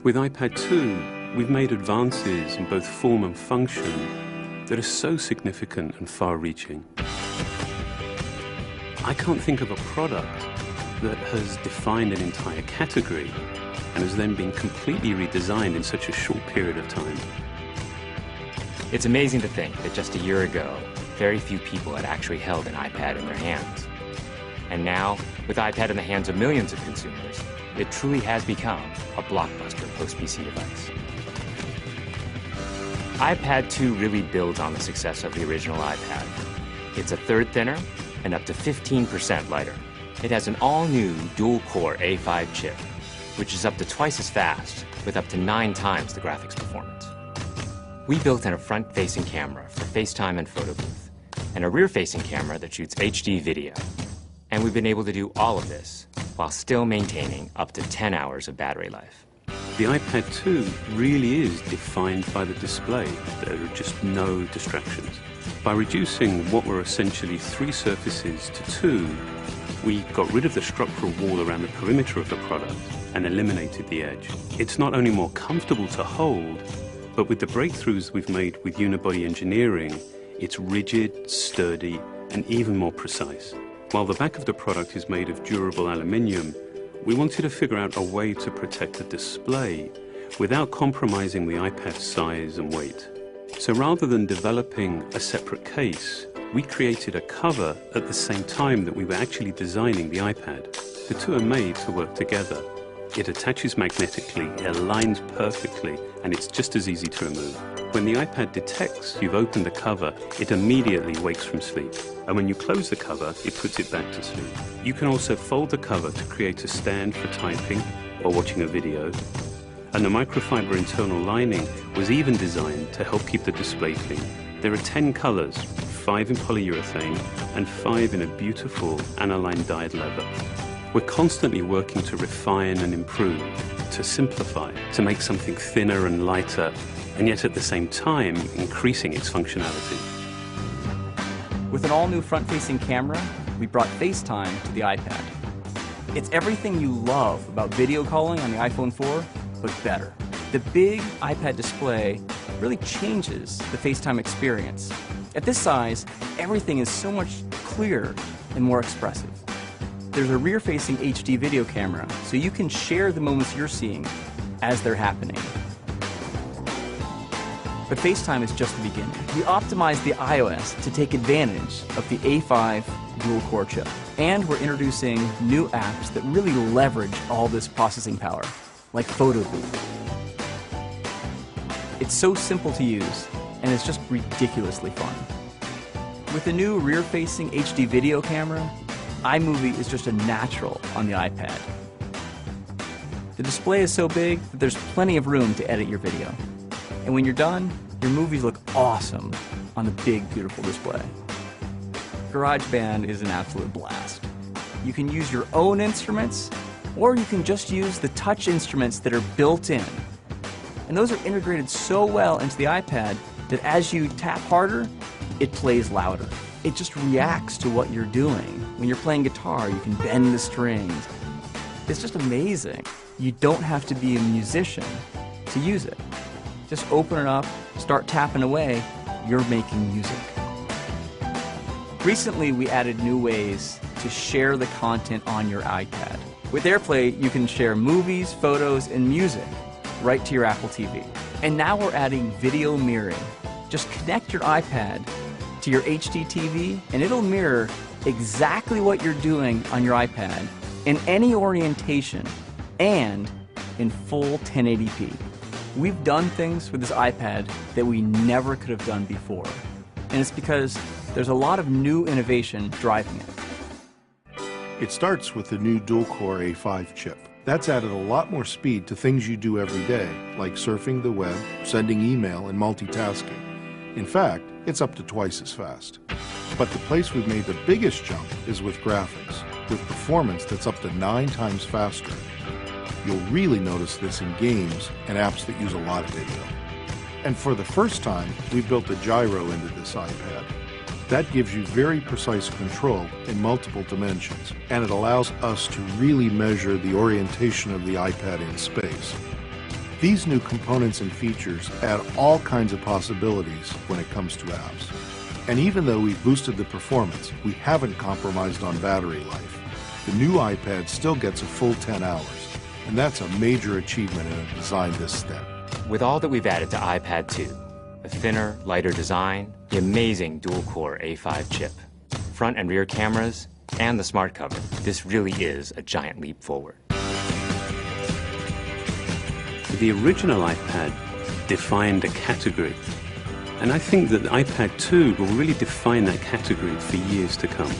With iPad 2, we've made advances in both form and function that are so significant and far-reaching. I can't think of a product that has defined an entire category and has then been completely redesigned in such a short period of time. It's amazing to think that just a year ago, very few people had actually held an iPad in their hands. And now, with iPad in the hands of millions of consumers, it truly has become a blockbuster post-PC device. iPad 2 really builds on the success of the original iPad. It's a third thinner and up to 15% lighter. It has an all-new dual-core A5 chip, which is up to twice as fast, with up to 9 times the graphics performance. We built in a front-facing camera for FaceTime and photo booth, and a rear-facing camera that shoots HD video. And we've been able to do all of this while still maintaining up to 10 hours of battery life. The iPad 2 really is defined by the display. There are just no distractions. By reducing what were essentially 3 surfaces to 2, we got rid of the structural wall around the perimeter of the product and eliminated the edge. It's not only more comfortable to hold, but with the breakthroughs we've made with unibody engineering, it's rigid, sturdy, and even more precise. While the back of the product is made of durable aluminium, we wanted to figure out a way to protect the display without compromising the iPad's size and weight. So rather than developing a separate case, we created a cover at the same time that we were actually designing the iPad. The two are made to work together. It attaches magnetically, it aligns perfectly, and it's just as easy to remove. When the iPad detects you've opened the cover, it immediately wakes from sleep. And when you close the cover, it puts it back to sleep. You can also fold the cover to create a stand for typing or watching a video. And the microfiber internal lining was even designed to help keep the display clean. There are 10 colors, 5 in polyurethane and 5 in a beautiful aniline dyed leather. We're constantly working to refine and improve, to simplify, to make something thinner and lighter, and yet at the same time increasing its functionality. With an all-new front-facing camera, we brought FaceTime to the iPad. It's everything you love about video calling on the iPhone 4, but better. The big iPad display really changes the FaceTime experience. At this size, everything is so much clearer and more expressive. There's a rear-facing HD video camera, so you can share the moments you're seeing as they're happening. But FaceTime is just the beginning. We optimized the iOS to take advantage of the A5 dual-core chip. And we're introducing new apps that really leverage all this processing power, like Photo Booth. It's so simple to use, and it's just ridiculously fun. With the new rear-facing HD video camera, iMovie is just a natural on the iPad. The display is so big that there's plenty of room to edit your video. And when you're done, your movies look awesome on the big, beautiful display. GarageBand is an absolute blast. You can use your own instruments, or you can just use the touch instruments that are built in. And those are integrated so well into the iPad that as you tap harder, it plays louder. It just reacts to what you're doing. When you're playing guitar, you can bend the strings. It's just amazing. You don't have to be a musician to use it. Just open it up, start tapping away, you're making music. Recently, we added new ways to share the content on your iPad. With AirPlay, you can share movies, photos, and music right to your Apple TV. And now we're adding video mirroring. Just connect your iPad to your HD TV, and it'll mirror exactly what you're doing on your iPad in any orientation and in full 1080p. We've done things with this iPad that we never could have done before. And it's because there's a lot of new innovation driving it. It starts with the new dual-core A5 chip. That's added a lot more speed to things you do every day, like surfing the web, sending email, and multitasking. In fact, it's up to twice as fast. But the place we've made the biggest jump is with graphics, with performance that's up to 9 times faster. You'll really notice this in games and apps that use a lot of video. And for the first time, we've built a gyro into this iPad. That gives you very precise control in multiple dimensions, and it allows us to really measure the orientation of the iPad in space. These new components and features add all kinds of possibilities when it comes to apps. And even though we've boosted the performance, we haven't compromised on battery life. The new iPad still gets a full 10 hours, and that's a major achievement in a design this step. With all that we've added to iPad 2, a thinner, lighter design, the amazing dual-core A5 chip, front and rear cameras, and the smart cover, this really is a giant leap forward. The original iPad defined a category, and I think that the iPad 2 will really define that category for years to come.